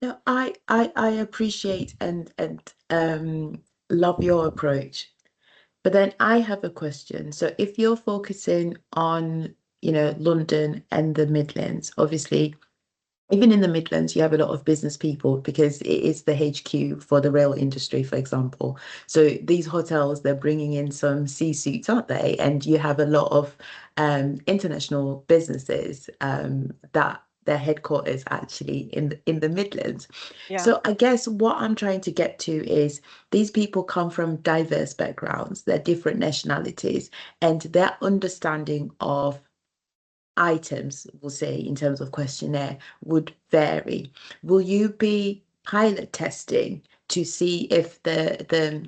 No, I appreciate and love your approach. But then I have a question. So if you're focusing on, London and the Midlands, obviously, even in the Midlands, you have a lot of business people because it is the HQ for the rail industry, for example. So these hotels, they're bringing in some C-suites, aren't they? And you have a lot of international businesses that their headquarters actually in the Midlands. Yeah. So I guess what I'm trying to get to is these people come from diverse backgrounds, they're different nationalities, and their understanding of items, we'll say, in terms of questionnaire would vary. Will you be pilot testing to see if the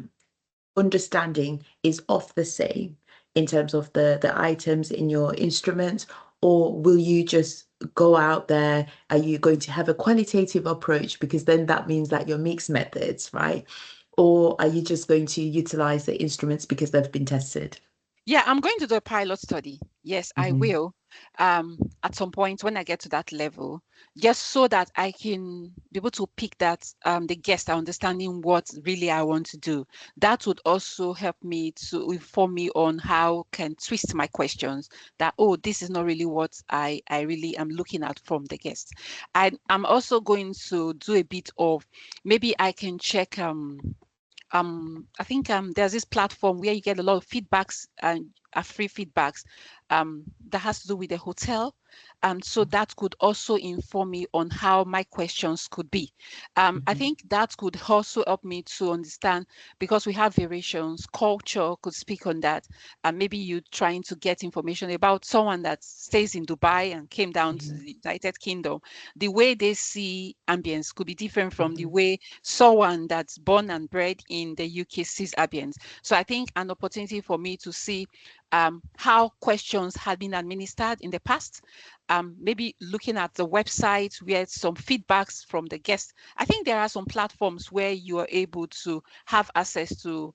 understanding is of the same in terms of the items in your instruments, or will you just go out there? Are you going to have a qualitative approach? Because then that means that your mixed methods, right? Or are you just going to utilize the instruments because they've been tested? Yeah, I'm going to do a pilot study. Yes, I Mhm. will. At some point when I get to that level, just so that I can be able to pick that the guests are understanding what really I want to do. That would also help me to inform me on how can twist my questions. That oh, this is not really what I really am looking at from the guests. I'm also going to do a bit of maybe I can check I think there's this platform where you get a lot of feedbacks and free feedbacks that has to do with the hotel. So that could also inform me on how my questions could be. I Mhm. think that could also help me to understand because we have variations. Culture could speak on that. And maybe you trying to get information about someone that stays in Dubai and came down to Mhm. the United Kingdom. The way they see ambience could be different from the Mhm. way someone that's born and bred in the UK sees ambience. So I think an opportunity for me to see how questions had been administered in the past. Maybe looking at the website where some feedbacks from the guests. I think there are some platforms where you are able to have access to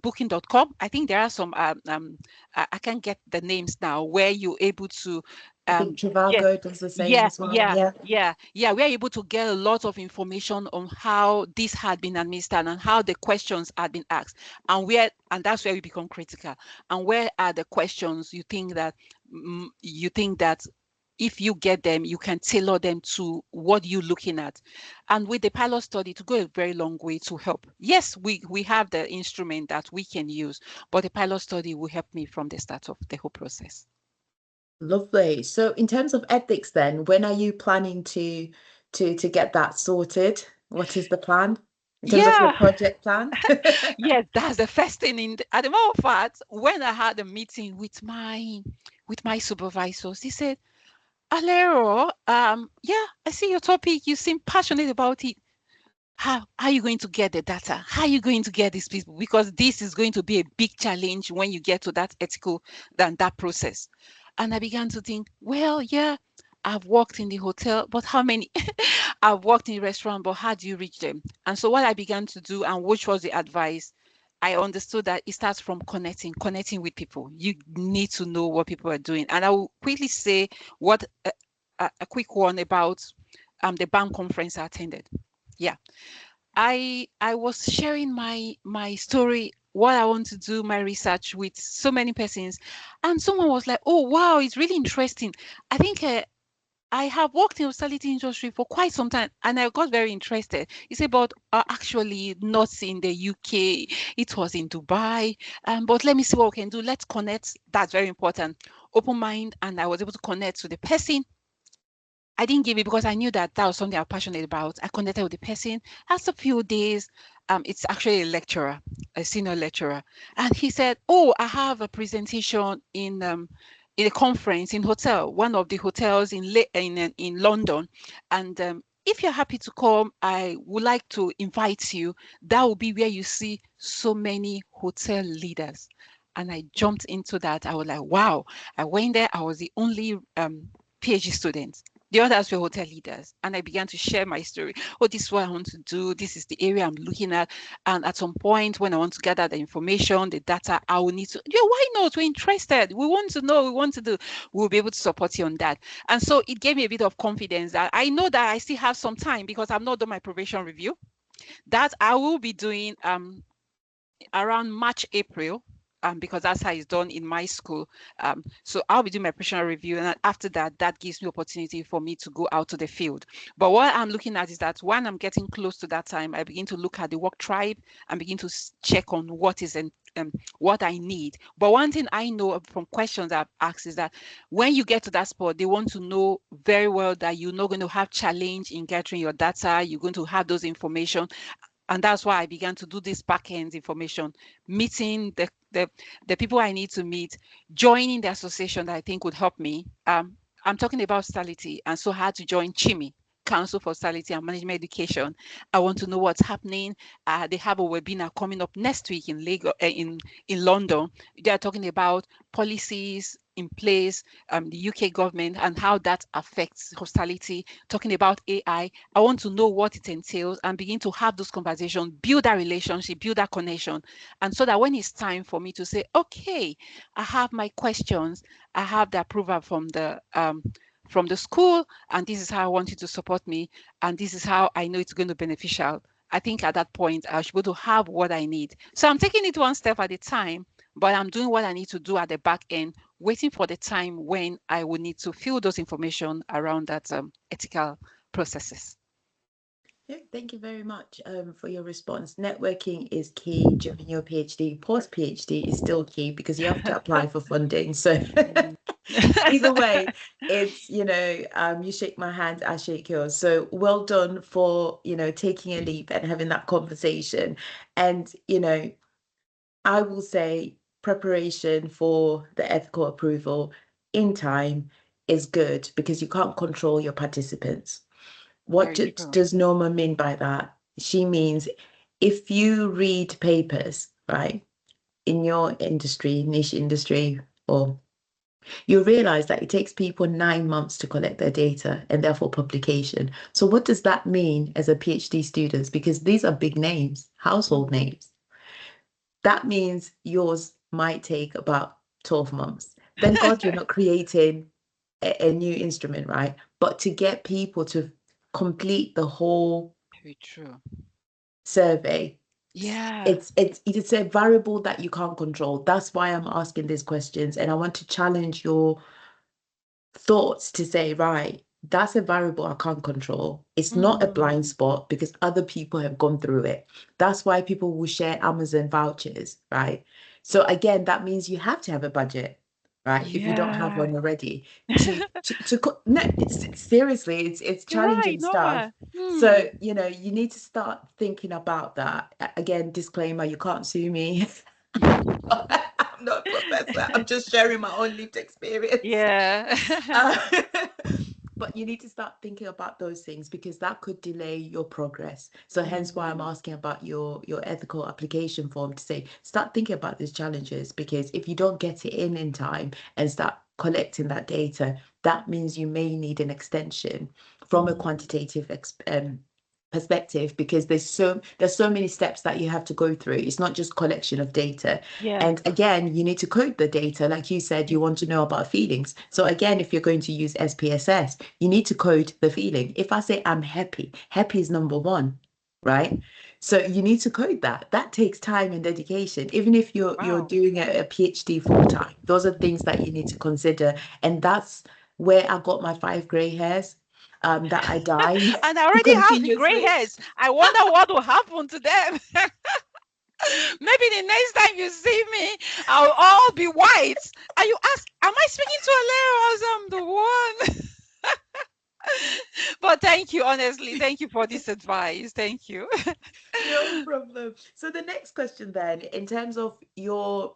booking.com. I think there are some, I can't get the names now, where you're able to, I think yes, Trivago does the same yeah, as well. yeah, Yeah. yeah, yeah. We're able to get a lot of information on how this had been administered and how the questions had been asked, and that's where we become critical. And where are the questions you think that if you get them, you can tailor them to what you're looking at. And with the pilot study, to go a very long way to help. Yes, we have the instrument that we can use, but the pilot study will help me from the start of the whole process. Lovely. So in terms of ethics then, when are you planning to get that sorted? What is the plan in terms of your Yeah, project plan? yes, that's the first thing. At the matter of fact, when I had a meeting with my supervisors, he said, "Alero, yeah, I see your topic. You seem passionate about it. How are you going to get the data? How are you going to get these people? Because this is going to be a big challenge when you get to that ethical than that process." And I began to think, well, yeah, I've worked in the hotel, but how many? I've worked in restaurant, but how do you reach them? And so what I began to do, and which was the advice, I understood that it starts from connecting with people. You need to know what people are doing. And I will quickly say what a quick one about the bank conference I attended. Yeah, I was sharing my story, what I want to do, my research with so many persons, and someone was like, "Oh wow, it's really interesting. I think I have worked in hospitality industry for quite some time, and I got very interested." He said, "But actually, not in the UK. It was in Dubai. But let me see what we can do. Let's connect. That's very important. Open mind." And I was able to connect to the person. I didn't give it because I knew that that was something I'm passionate about. I connected with the person. After a few days, it's actually a lecturer, a senior lecturer, and he said, "Oh, I have a presentation in a conference in hotel, one of the hotels in London, and if you're happy to come, I would like to invite you. That will be where you see so many hotel leaders." And I jumped into that. I was like, "Wow!" I went there. I was the only PhD student. The others were hotel leaders. And I began to share my story. Oh, this is what I want to do. This is the area I'm looking at. And at some point, when I want to gather the information, the data, I will need to, yeah, why not? We're interested. We want to know. We want to do. We'll be able to support you on that. And so it gave me a bit of confidence that I know that I still have some time because I've not done my probation review. That I will be doing around March, April, because that's how it's done in my school. So I'll be doing my professional review, and after that, that gives me opportunity for me to go out to the field. But what I'm looking at is that when I'm getting close to that time, I begin to look at the work tribe and begin to check on what is in, what I need. But one thing I know from questions I've asked is that when you get to that spot, they want to know very well that you're not going to have challenge in gathering your data. You're going to have those information, and that's why I began to do this back-end information, meeting the people I need to meet, joining the association that I think would help me. I'm talking about Stability, and so I had to join CHIMI, Council for Stability and Management Education. I want to know what's happening. They have a webinar coming up next week in Lagos, in London. They are talking about policies in place, the UK government, and how that affects hospitality, talking about AI. I want to know what it entails and begin to have those conversations, build that relationship, build that connection. And so that when it's time for me to say, okay, I have my questions, I have the approval from the school, and this is how I want you to support me, and this is how I know it's going to be beneficial. I think at that point I should be able to have what I need. So I'm taking it one step at a time, but I'm doing what I need to do at the back end, waiting for the time when I will need to fill those information around that ethical processes. Yeah, thank you very much for your response. Networking is key during your PhD. Post PhD is still key because you have to apply for funding. So either way, it's, you shake my hand, I shake yours. So well done for, taking a leap and having that conversation. And, I will say preparation for the ethical approval in time is good because you can't control your participants. What Very true. does Noma mean by that? She means if you read papers, right, in your industry, niche industry, or you realize that it takes people 9 months to collect their data and therefore publication. So what does that mean as a PhD students? Because these are big names, household Mm. names. That means yours might take about 12 months. Thank God you're not creating a new instrument, right? But to get people to complete the whole Very true. survey, Yeah. it's a variable that you can't control. That's why I'm asking these questions, and I want to challenge your thoughts to say, right, that's a variable I can't control. It's not a blind Mm. spot because other people have gone through it. That's why people will share Amazon vouchers, right? So again, that means you have to have a budget, right? If you don't have Yeah. one already, no, seriously, it's You're right, challenging stuff. Nova. Hmm. So, you need to start thinking about that. Again, disclaimer, you can't sue me. I'm not a professor. I'm just sharing my own lived experience. Yeah. Uh, but you need to start thinking about those things because that could delay your progress. So hence why I'm Mm. asking about your ethical application form to say start thinking about these challenges, because if you don't get it in time and start collecting that data, that means you may need an extension from a Mm. quantitative perspective, because there's so many steps that you have to go through. It's not just collection of data. Yeah. And again, you need to code the data. Like you said, Yeah. you want to know about feelings. So again, if you're going to use SPSS, you need to code the feeling. If I say I'm happy, happy is number one, right? So you need to code that. That takes time and dedication. Even if you're Wow. doing a PhD full time, those are things that you need to consider. And that's where I got my 5 gray hairs, that I dye And I already have the gray continuously. hairs. I wonder what will happen to them. Maybe the next time you see me, I'll all be white. And you ask, am I speaking to Alero as I'm the one? But thank you, honestly. Thank you for this advice. Thank you. No problem. So the next question then, in terms of your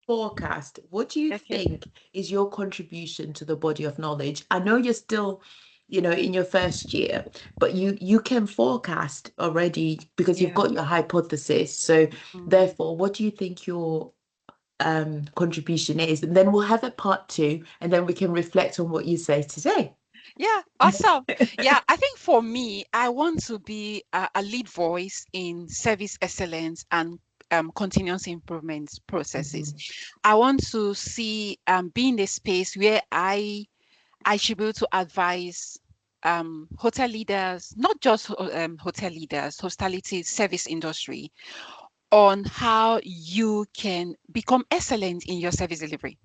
forecast, what do you Okay. think is your contribution to the body of knowledge? I know you're still, in your first year, but you can forecast already because you've Yeah. got your hypothesis. So Mm. therefore, what do you think your contribution is? And then we'll have a part two, and then we can reflect on what you say today. Yeah, awesome. Yeah, I think for me, I want to be a lead voice in service excellence and continuous improvement processes. Mhm, I want to see be in a space where I should be able to advise hotel leaders, not just hotel leaders, hospitality service industry, on how you can become excellent in your service delivery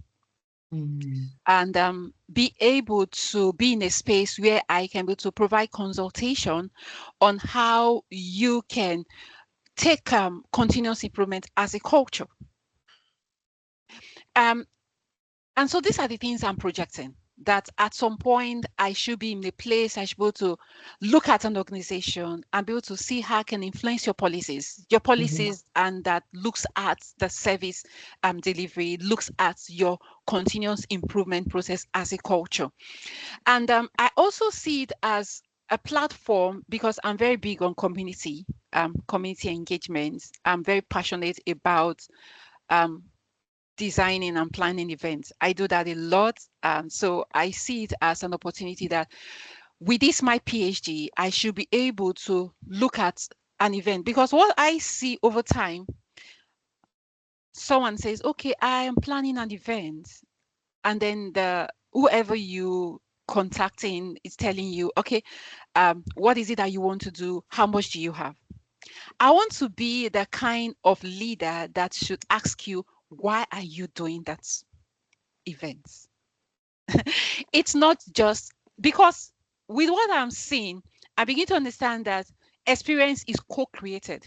mm, and be able to be in a space where I can be able to provide consultation on how you can take continuous improvement as a culture. Um, And so these are the things I'm projecting that at some point I should be in a place, I should be able to look at an organization and be able to see how I can influence your mhm, policies, and that looks at the service delivery, looks at your continuous improvement process as a culture. And I also see it as a platform because I'm very big on community engagement. I'm very passionate about um, designing and planning events. I do that a lot. So I see it as an opportunity that with this, my PhD, I should be able to look at an event because what I see over time, someone says, okay, I am planning an event. And then the whoever you contacting is telling you, okay, what is it that you want to do? How much do you have? I want to be the kind of leader that should ask you, why are you doing that event? It's not just because with what I'm seeing, I begin to understand that experience is co-created.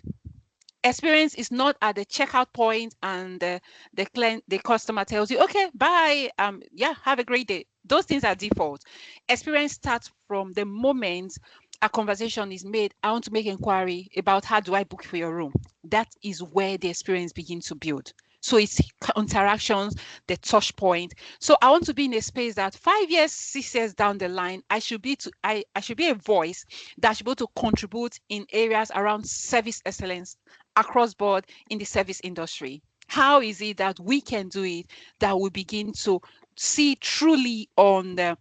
Experience is not at the checkout point and the customer tells you, okay, bye, yeah, have a great day. Those things are default. Experience starts from the moment a conversation is made. I want to make inquiry about how do I book for your room. That is where the experience begins to build. So it's interactions, the touch point. So I want to be in a space that 5 years, 6 years down the line, I should be a voice that should be able to contribute in areas around service excellence across board in the service industry. How is it that we can do it that we begin to see truly on the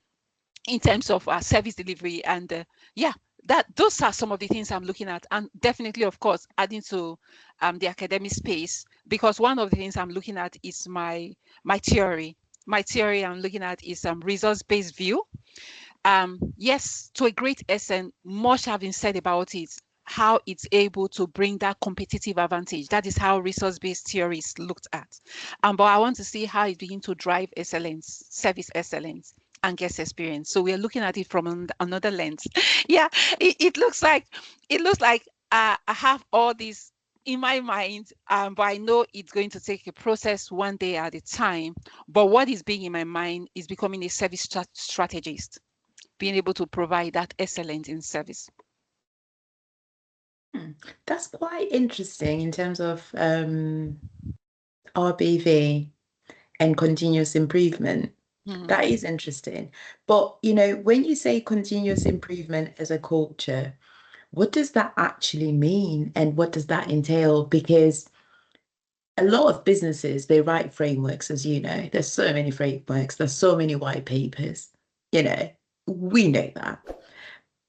in terms of service delivery and yeah, that those are some of the things I'm looking at, and definitely of course adding to the academic space, because one of the things I'm looking at is my theory. My theory I'm looking at is resource-based view. Yes, to a great extent, much have been said about it, how it's able to bring that competitive advantage. That is how resource-based theory is looked at. But I want to see how it begins to drive excellence, service excellence, and guest experience. So we are looking at it from another lens. Yeah, it looks like I have all these in my mind, but I know it's going to take a process one day at a time. But what is being in my mind is becoming a service strategist, being able to provide that excellence in service. mm. That's quite interesting in terms of RBV and continuous improvement. Mhm. That is interesting. But, you know, when you say continuous improvement as a culture, what does that actually mean? And what does that entail? Because a lot of businesses, they write frameworks, as you know. There's so many frameworks, there's so many white papers, you know, we know that.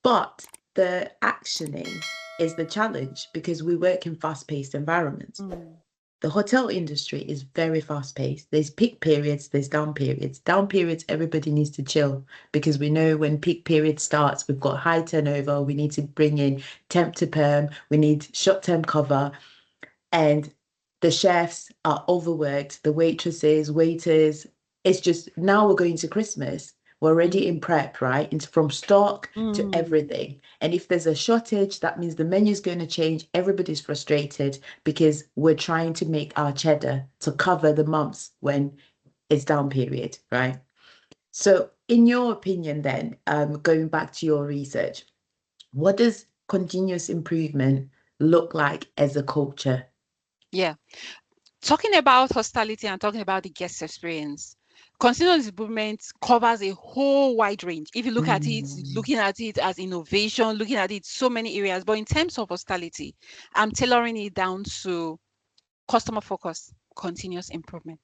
But the actioning is the challenge because we work in fast-paced environments. Mm. The hotel industry is very fast-paced. There's peak periods, there's down periods. Down periods, everybody needs to chill because we know when peak period starts, we've got high turnover, we need to bring in temp to perm, we need short-term cover, and the chefs are overworked, the waitresses, waiters. It's just now we're going to Christmas. We're already in prep, right? It's from stock to Mm. everything. And if there's a shortage, that means the menu's going to change. Everybody's frustrated because we're trying to make our cheddar to cover the months when it's down period, right? So, in your opinion, then, going back to your research, what does continuous improvement look like as a culture? Yeah. Talking about hospitality and talking about the guest experience, continuous improvement covers a whole wide range. If you look at it, Mm, looking at it as innovation, looking at it so many areas. But in terms of hospitality, I'm tailoring it down to customer focus, continuous improvement.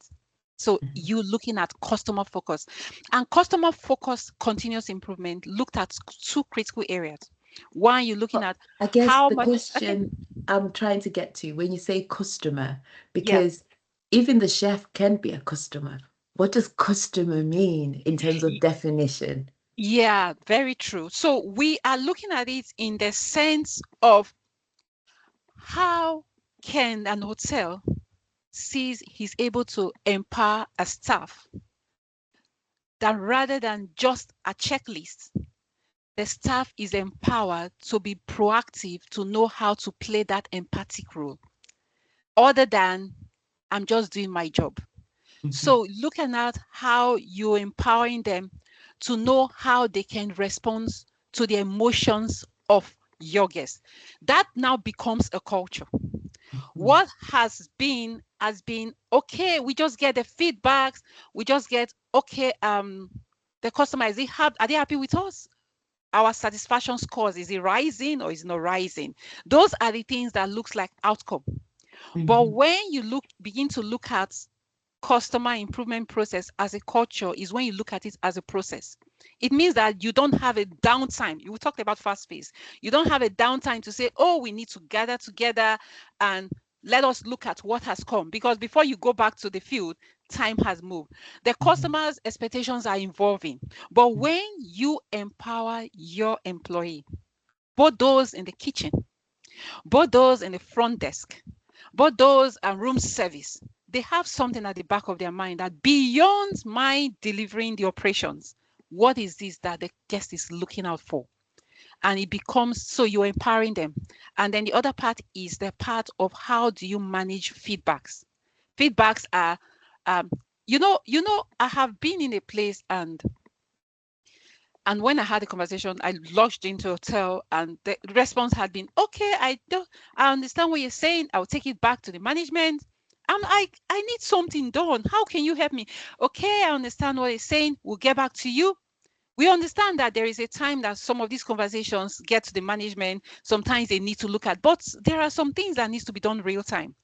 So you looking at customer focus, and customer focus continuous improvement looked at two critical areas. One, you're looking But at I guess how the much, okay, question I'm trying to get to when you say customer, yeah, because even the chef can be a customer. What does customer mean in terms of y- definition? yeah, very true. So we are looking at it in the sense of how can an hotel sees he's able to empower a staff that rather than just a checklist, the staff is empowered to be proactive, to know how to play that empathic role, other than I'm just doing my job. Mhm, So looking at how you're empowering them to know how they can respond to the emotions of your guests. That now becomes a culture. mhm, What has been okay, we just get the feedbacks, we just get okay, the customer, are they happy with us? Our satisfaction scores, is it rising or is it not rising? Those are the things that looks like outcome. But mhm, when you begin to look at customer improvement process as a culture, is when you look at it as a process. It means that you don't have a downtime. You talked about fast pace. You don't have a downtime to say, oh, we need to gather together and let us look at what has come. Because before you go back to the field, time has moved. The mhm, customers' expectations are evolving. But when you empower your employee, both those in the kitchen, both those in the front desk, both those and room service, they have something at the back of their mind that beyond my delivering the operations, what is this that the guest is looking out for? And it becomes, so you're empowering them. And then the other part is the part of how do you manage feedbacks. Feedbacks are, um, I have been in a place, and when I had the conversation, I lodged into a hotel, and the response had been, okay, I understand what you're saying. I'll take it back to the management. I need something done. How can you help me? Okay, I understand what you're saying. We'll get back to you. We understand that there is a time that some of these conversations get to the management. Sometimes they need to look at, but there are some things that needs to be done real time.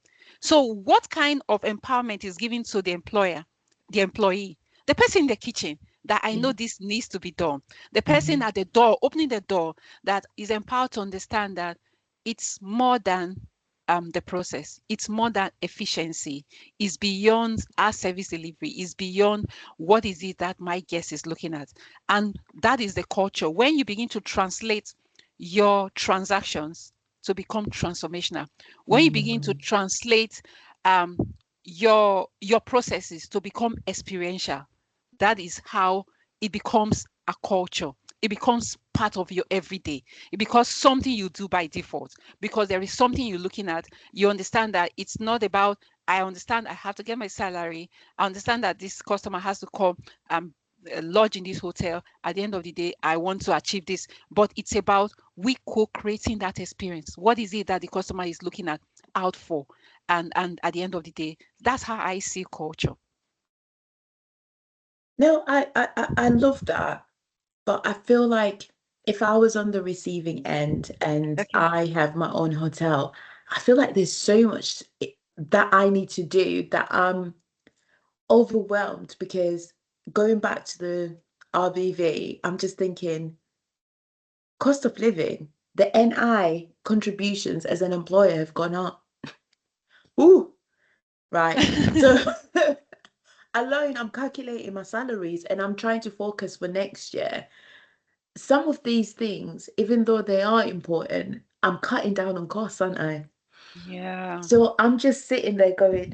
So what kind of empowerment is given to the employer, the employee, the person in the kitchen, that I know mhm, this needs to be done, the person mhm, at the door, opening the door, that is empowered to understand that it's more than the process. It's more than efficiency. It's beyond our service delivery. It's beyond what is it that my guest is looking at. And that is the culture. When you begin to translate your transactions to become transformational, when you begin to mhm, translate um, your processes to become experiential, that is how it becomes a culture. It becomes part of your everyday. It becomes something you do by default, because there is something you're looking at. You understand that it's not about, I understand I have to get my salary. I understand that this customer has to come um lodge in this hotel. At the end of the day, I want to achieve this. But it's about we co-creating that experience. What is it that the customer is looking at out for? And at the end of the day, that's how I see culture. No, I love that, but I feel like if I was on the receiving end and Okay. I have my own hotel, I feel like there's so much that I need to do that I'm overwhelmed because going back to the RBV, I'm just thinking cost of living, the NI contributions as an employer have gone up. Ooh, right. So alone, I'm calculating my salaries and I'm trying to focus for next year. Some of these things, even though they are important, I'm cutting down on costs, aren't I? Yeah. So I'm just sitting there going,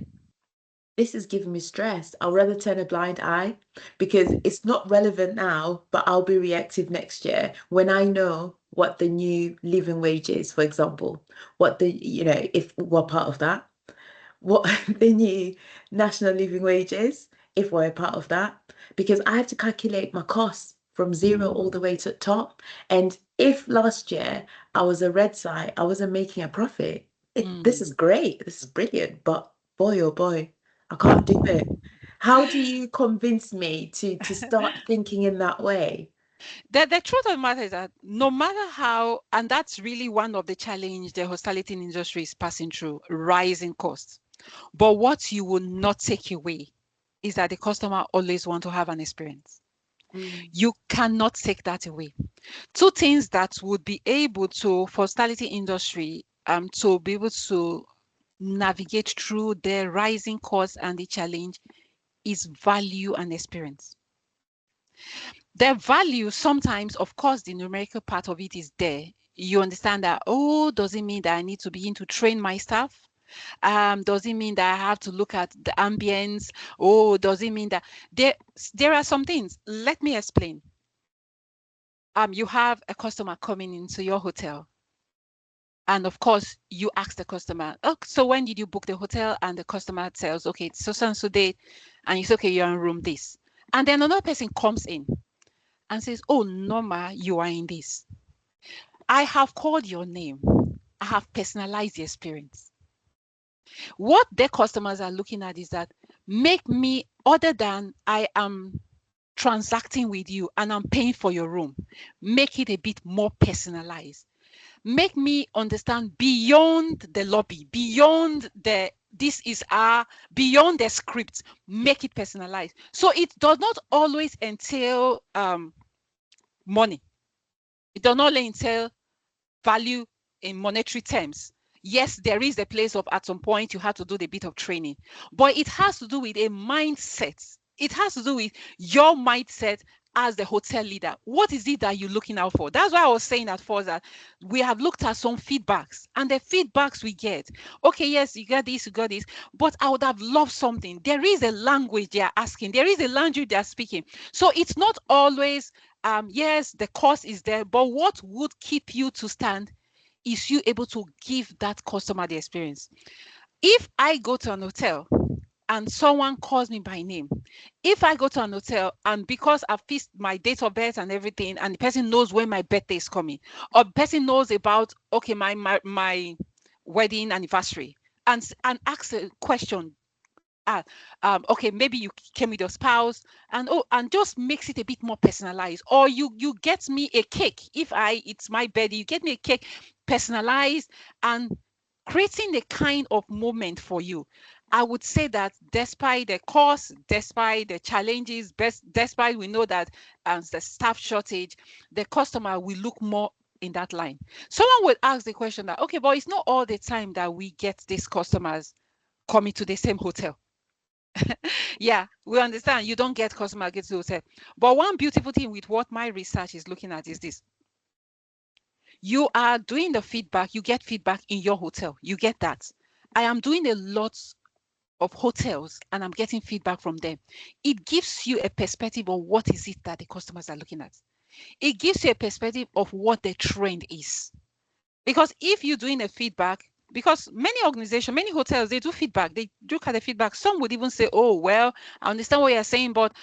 this is giving me stress. I'll rather turn a blind eye because it's not relevant now, but I'll be reactive next year when I know what the new living wage is, for example, what the, if we're part of that, what the new national living wage is, if we're a part of that, because I have to calculate my costs from zero all the way to top. And if last year I was a red side, I wasn't making a profit. This is Mm. great. This is brilliant. But boy, oh boy, I can't do it. How do you convince me to start thinking in that way? The truth of the matter is that no matter how, and that's really one of the challenge the hospitality industry is passing through, rising costs. But what you will not take away is that the customer always want to have an experience. Mm. You cannot take that away. Two things that would be able to, for hospitality industry, to be able to navigate through the rising costs and the challenge is value and experience. The value sometimes, of course, the numerical part of it is there. You understand that, oh, does it mean that I need to begin to train my staff? Does it mean that I have to look at the ambience? Oh, does it mean that there are some things? Let me explain. You have a customer coming into your hotel, and of course, you ask the customer, oh, so when did you book the hotel? And the customer tells, okay, it's so and so date, and you say, okay, you're in room this. And then another person comes in and says, oh, Noma, you are in this. I have called your name. I have personalized the experience. What their customers are looking at is that make me, other than I am transacting with you and I'm paying for your room, make it a bit more personalized. Make me understand beyond the lobby, beyond the this is our, beyond the script, make it personalized. So it does not always entail money. It does not entail value in monetary terms. Yes, there is a place of at some point you have to do the bit of training, but it has to do with a mindset. It has to do with your mindset as the hotel leader. What is it that you're looking out for? That's why I was saying at first that we have looked at some feedbacks, and the feedbacks we get, okay, yes, you got this, you got this, but I would have loved something. There is a language they are asking, there is a language they are speaking. So it's not always yes, the cost is there, but what would keep you to stand is you able to give that customer the experience. If I go to an hotel and someone calls me by name, if I go to an hotel and because I've fixed my date of birth and everything, and the person knows when my birthday is coming, or the person knows about, okay, my wedding anniversary, and asks a question, ah, okay, maybe you came with your spouse, and oh, and just makes it a bit more personalized. Or you get me a cake. If it's my birthday, you get me a cake, personalized, and creating the kind of moment for you. I would say that despite the cost, despite the challenges, despite we know that the staff shortage, the customer will look more in that line. Someone would ask the question that, okay, but it's not all the time that we get these customers coming to the same hotel. Yeah, we understand you don't get customer get to hotel. But one beautiful thing with what my research is looking at is this. You are doing the feedback, you get feedback in your hotel. You get that. I am doing a lot of hotels and I'm getting feedback from them. It gives you a perspective of what is it that the customers are looking at. It gives you a perspective of what the trend is. Because if you're doing a feedback, because many organizations, many hotels, they do feedback, they look at the feedback. Some would even say, oh, well, I understand what you're saying, but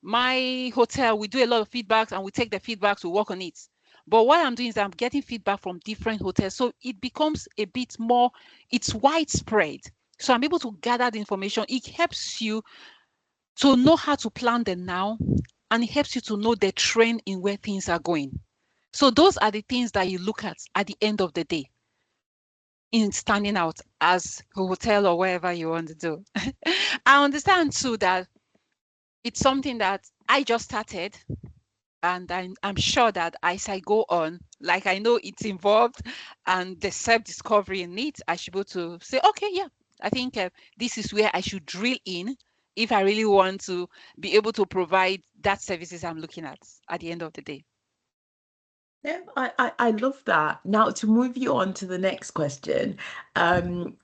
my hotel, we do a lot of feedbacks and we take the feedback to work on it. But what I'm doing is I'm getting feedback from different hotels. So it becomes a bit more, it's widespread. So I'm able to gather the information. It helps you to know how to plan the now, and it helps you to know the trend in where things are going. So those are the things that you look at the end of the day in standing out as a hotel or wherever you want to do. I understand too that it's something that I just started, and I'm sure that as I go on, like I know it's involved and the self-discovery in it, I should be able to say, okay, yeah, I think this is where I should drill in if I really want to be able to provide that services I'm looking at the end of the day. Yeah, I love that. Now, to move you on to the next question, in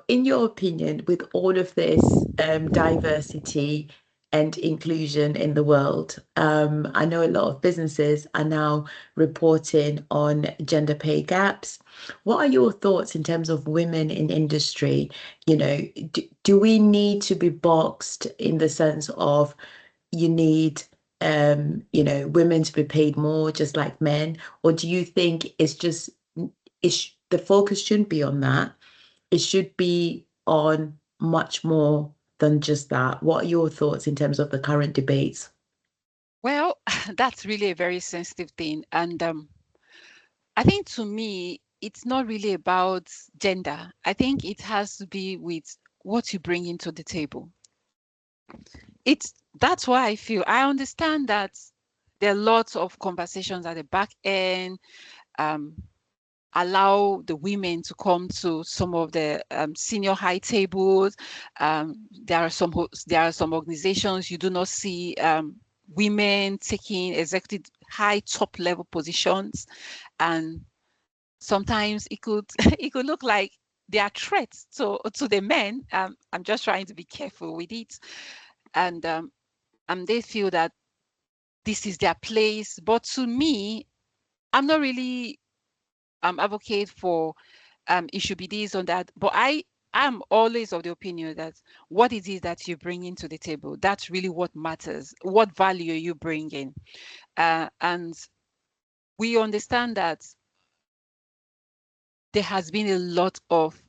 your opinion, with all of this diversity and inclusion in the world, I know a lot of businesses are now reporting on gender pay gaps. What are your thoughts in terms of women in industry? Do we need to be boxed in the sense of you need women to be paid more just like men, or do you think it's just the focus shouldn't be on that, it should be on much more than just that? What are your thoughts in terms of the current debates? Well, that's really a very sensitive thing. And I think to me, it's not really about gender. I think it has to be with what you bring into the table. that's why I feel I understand that there are lots of conversations at the back end. Um, allow the women to come to some of the senior high tables. There are some organizations you do not see women taking executive high top level positions, and sometimes it could it could look like they are threats to the men. I'm just trying to be careful with it, and they feel that this is their place. But to me, I'm not really advocate for it should be this or that. But I'm always of the opinion that what it is that you bring into the table, that's really what matters. What value are you bringing? And we understand that there has been a lot of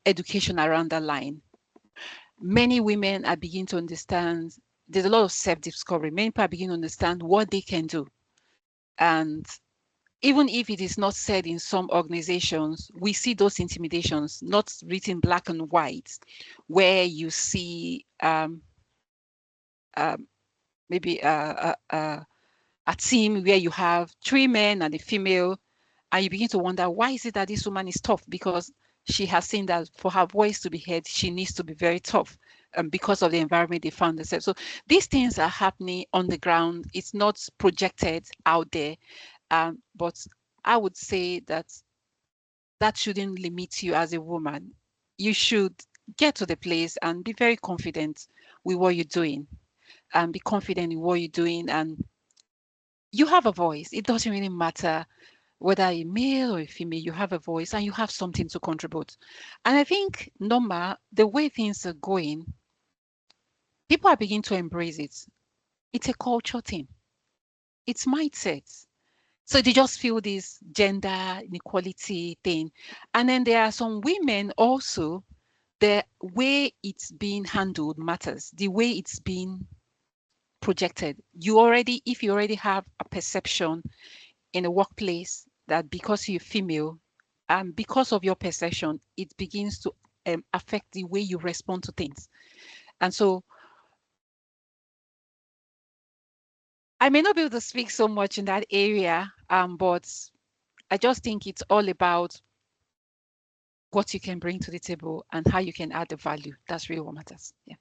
education around that line. Many women are beginning to understand. There's a lot of self-discovery. Many people are beginning to understand what they can do. And even if it is not said in some organizations, we see those intimidations not written black and white, where you see um, maybe a team where you have three men and a female, and you begin to wonder, why is it that this woman is tough? Because she has seen that for her voice to be heard, she needs to be very tough. Because of the environment they found themselves. So these things are happening on the ground. It's not projected out there. But I would say that that shouldn't limit you as a woman. You should get to the place and be very confident with what you're doing, and be confident in what you're doing. And you have a voice. It doesn't really matter whether a male or a female, you have a voice and you have something to contribute. And I think, Noma, the way things are going, people are beginning to embrace it. It's a culture thing, it's mindset. So they just feel this gender inequality thing. And then there are some women also, the way it's being handled matters, the way it's being projected. If you already have a perception in a workplace that because you're female, and because of your perception, it begins to affect the way you respond to things. And so I may not be able to speak so much in that area, but I just think it's all about what you can bring to the table and how you can add the value. That's really what matters. Yeah.